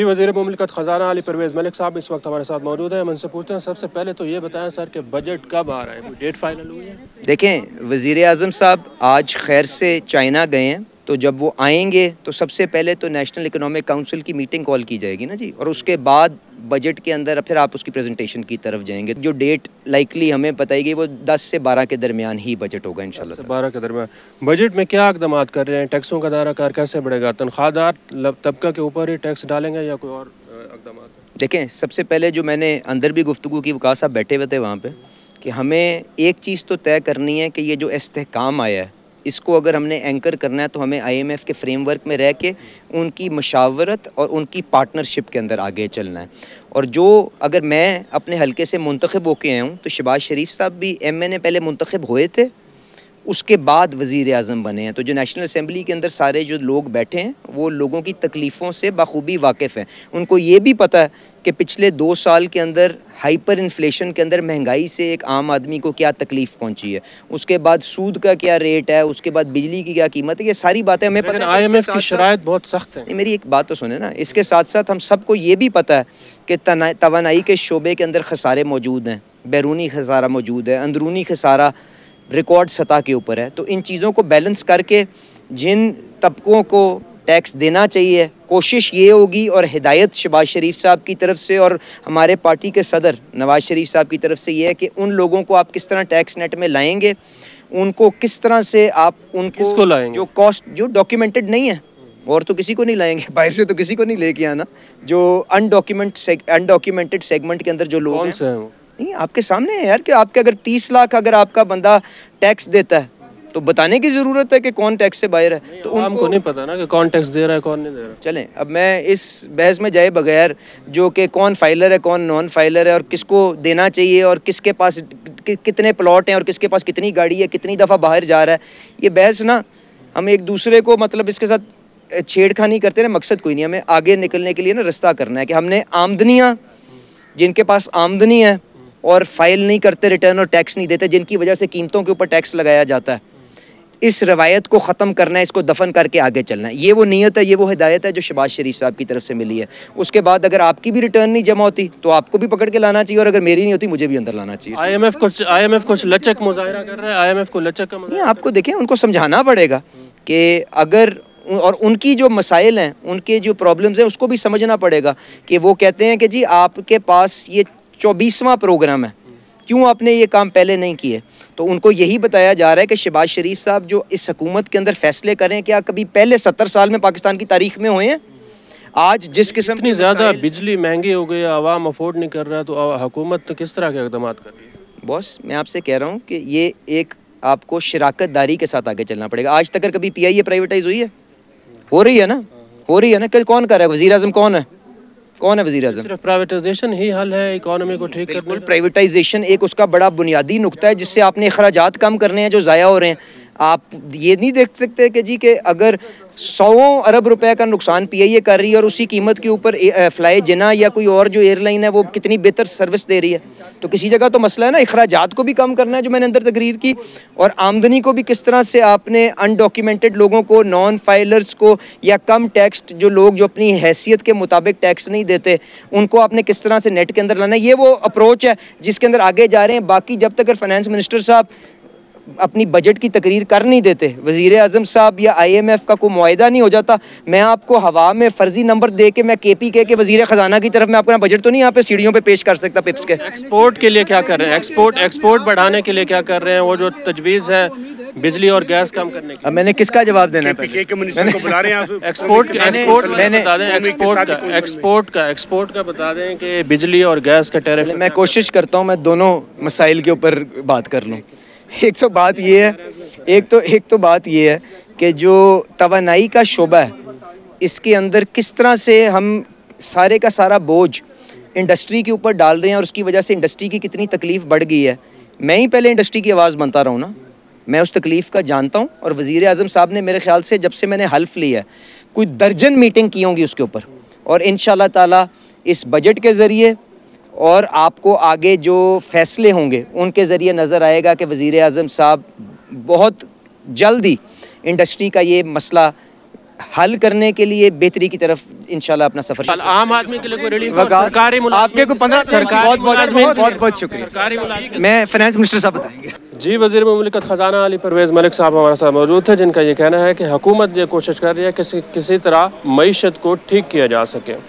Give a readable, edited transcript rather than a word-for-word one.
वज़ीर मुमलिकत ख़ज़ाना अली परवेज़ मलिक साहब इस वक्त हमारे साथ मौजूद हैं। उनसे पूछते हैं, सबसे पहले तो ये बताएं सर कि बजट कब आ रहा है, डेट फाइनल हुई है? देखें, वज़ीर आज़म साहब आज खैर से चाइना गए हैं, तो जब वो आएंगे तो सबसे पहले तो नेशनल इकोनॉमिक काउंसिल की मीटिंग कॉल की जाएगी ना जी, और उसके बाद बजट के अंदर फिर आप उसकी प्रेजेंटेशन की तरफ जाएंगे। जो डेट लाइकली हमें बताएगी वो 10 से 12 के दरमियान ही बजट होगा इंशाल्लाह। 10 से 12 के दरमियान बजट में क्या इक़दाम कर रहे हैं? टैक्सों का दायरा कार कैसे बढ़ेगा? तनख्वाहदार तबका के ऊपर ही टैक्स डालेंगे या कोई और इक़दाम? देखें, सबसे पहले जो मैंने अंदर भी गुफ्तगू की, वकास साहब बैठे हुए थे वहाँ पे, कि हमें एक चीज़ तो तय करनी है कि ये जो इस्तेहकाम आया है इसको अगर हमने एंकर करना है तो हमें IMF के फ्रेमवर्क में रह के उनकी मशावरत और उनकी पार्टनरशिप के अंदर आगे चलना है। और जो अगर मैं अपने हलके से मुंतखब होके आया हूँ तो शहबाज शरीफ साहब भी MNA पहले मुंतखब हुए थे, उसके बाद वज़ीर आज़म बने हैं। तो जो नेशनल असम्बली के अंदर सारे जो लोग बैठे हैं वो लोगों की तकलीफ़ों से बखूबी वाकिफ़ हैं। उनको ये भी पता है कि पिछले 2 साल के अंदर हाइपर इन्फ्लेशन के अंदर महंगाई से एक आम आदमी को क्या तकलीफ़ पहुंची है, उसके बाद सूद का क्या रेट है, उसके बाद बिजली की क्या कीमत है, ये सारी बातें हमें पता है। IMF की शराइत बहुत सख्त है। मेरी एक बात तो सुने ना, इसके साथ साथ हम सबको ये भी पता है कि तवानाई के शोबे के अंदर खसारे मौजूद हैं, बैरूनी खसारा मौजूद है, अंदरूनी खसारा रिकॉर्ड सतह के ऊपर है। तो इन चीज़ों को बैलेंस करके जिन तबकों को टैक्स देना चाहिए, कोशिश ये होगी और हिदायत शहबाज शरीफ साहब की तरफ से और हमारे पार्टी के सदर नवाज़ शरीफ साहब की तरफ से ये है कि उन लोगों को आप किस तरह टैक्स नेट में लाएंगे, उनको किस तरह से आप उनको लाएंगे जो कॉस्ट जो डॉक्यूमेंटेड नहीं है, और तो किसी को नहीं लाएंगे, बाहर से तो किसी को नहीं लेके आना, जो अनडॉक्यूमेंटेड सेगमेंट के अंदर जो लोग हैं नहीं, आपके सामने है यार कि आपके अगर 30 लाख अगर आपका बंदा टैक्स देता है तो बताने की ज़रूरत है कि कौन टैक्स से बाहर है। तो उनको नहीं पता ना कि कौन टैक्स दे रहा है कौन नहीं दे रहा। चलें, अब मैं इस बहस में जाए बगैर जो कि कौन फाइलर है कौन नॉन फाइलर है और किसको देना चाहिए और किसके पास कितने प्लॉट हैं और किसके पास कितनी गाड़ी है, कितनी दफ़ा बाहर जा रहा है, ये बहस ना हम एक दूसरे को मतलब इसके साथ छेड़खानी करते रहे, मकसद कोई नहीं। हमें आगे निकलने के लिए ना रास्ता करना है कि हमने आमदनियाँ, जिनके पास आमदनी है और फाइल नहीं करते रिटर्न और टैक्स नहीं देते, जिनकी वजह से कीमतों के ऊपर टैक्स लगाया जाता है, इस रवायत को ख़त्म करना है, इसको दफन करके आगे चलना है। ये वो नीयत है, ये वो हिदायत है जो शहबाज शरीफ साहब की तरफ से मिली है। उसके बाद अगर आपकी भी रिटर्न नहीं जमा होती तो आपको भी पकड़ के लाना चाहिए, और अगर मेरी नहीं होती मुझे भी अंदर लाना चाहिए। IMF कुछ लचक मुजाहिरा कर रहा है, IMF को लचक का मुजाहिरा आपको देखें, उनको समझाना पड़ेगा कि अगर और उनकी जो मसाइल हैं, उनके जो प्रॉब्लम्स हैं, उसको भी समझना पड़ेगा कि वो कहते हैं कि जी आपके पास ये 24वां प्रोग्राम है, क्यों आपने ये काम पहले नहीं किए। तो उनको यही बताया जा रहा है कि शहबाज शरीफ साहब जो इस हुकूमत के अंदर फैसले करें, क्या कभी पहले 70 साल में पाकिस्तान की तारीख में हुए हैं? आज जिस किस्म इतनी ज़्यादा बिजली महंगी हो गई, आवाम अफोर्ड नहीं कर रहा, तो हुकूमत किस तरह के इक़दाम कर रही है? बॉस, मैं आपसे कह रहा हूँ कि ये एक आपको शराकतदारी के साथ आगे चलना पड़ेगा। आज तक कभी PIA प्राइवेटाइज हुई है? हो रही है ना, हो रही है ना। कौन कर रहा है? वज़ीर आज़म कौन है? कौन है वज़ीर आज़म? सिर्फ प्राइवेटाइजेशन ही हल है इकोनॉमी को ठीक करने का। प्राइवेटाइजेशन एक उसका बड़ा बुनियादी नुक्ता है जिससे आपने अखराजात कम करने हैं जो ज़ाया हो रहे हैं। आप ये नहीं देख सकते कि जी कि अगर 100 अरब रुपए का नुकसान PIA कर रही है और उसी कीमत के ऊपर फ्लाई जिना या कोई और जो एयरलाइन है वो कितनी बेहतर सर्विस दे रही है। तो किसी जगह तो मसला है ना, अखराजात को भी कम करना है जो मैंने अंदर तकरीर की, और आमदनी को भी किस तरह से आपने अनडॉक्यूमेंटेड लोगों को, नॉन फाइलर्स को, या कम टैक्स जो लोग जो अपनी हैसियत के मुताबिक टैक्स नहीं देते, उनको आपने किस तरह से नेट के अंदर लाना है। ये वो अप्रोच है जिसके अंदर आगे जा रहे हैं। बाकी जब तक फाइनेंस मिनिस्टर साहब अपनी बजट की तकरीर कर नहीं देते, वज़ीर आज़म साहब या IMF का कोई मुआहिदा नहीं हो जाता, मैं आपको हवा में फर्जी नंबर दे के मैं KPK के वज़ीर ख़जाना की तरफ मैं अपना बजट तो नहीं यहाँ पे सीढ़ियों पे पेश कर सकता पिप्स के। एक्सपोर्ट के लिए क्या कर रहे हैं? एक्सपोर्ट बढ़ाने के लिए क्या कर रहे हैं? वो जो तजवीज़ है बिजली और गैस कम करने की, अब मैंने किसका जवाब देना है? एक्सपोर्ट का बता दें कि बिजली और गैस का टैरिफ। मैं कोशिश करता हूँ मैं दोनों मसाइल के ऊपर बात कर लूँ। एक तो बात ये है, एक तो बात ये है कि जो तवानाई का शोबा है, इसके अंदर किस तरह से हम सारे का सारा बोझ इंडस्ट्री के ऊपर डाल रहे हैं और उसकी वजह से इंडस्ट्री की कितनी तकलीफ़ बढ़ गई है। मैं ही पहले इंडस्ट्री की आवाज़ बनता रहा हूँ ना, मैं उस तकलीफ़ का जानता हूँ। और वज़ीर आज़म साहब ने मेरे ख्याल से जब से मैंने हल्फ लिया है कोई दर्जन मीटिंग की होंगी उसके ऊपर, और इंशाल्लाह ताला इस बजट के ज़रिए और आपको आगे जो फ़ैसले होंगे उनके ज़रिए नज़र आएगा कि वज़ीर आज़म साहब बहुत जल्दी इंडस्ट्री का ये मसला हल करने के लिए बेहतरी की तरफ इंशाल्लाह अपना सफर। आम आदमी के लिए कोई रिलीफ सरकारी आपके को 15 बहुत बहुत शुक्रिया। मैं फाइनेंस मिनिस्टर साहब बताएंगे। जी, वज़ीर मुमलिकत ख़जाना अली परवेज़ मलिक साहब हमारे साथ मौजूद थे, जिनका ये कहना है कि हुकूमत ये कोशिश कर रही है कि किसी तरह मईशत को ठीक किया जा सके।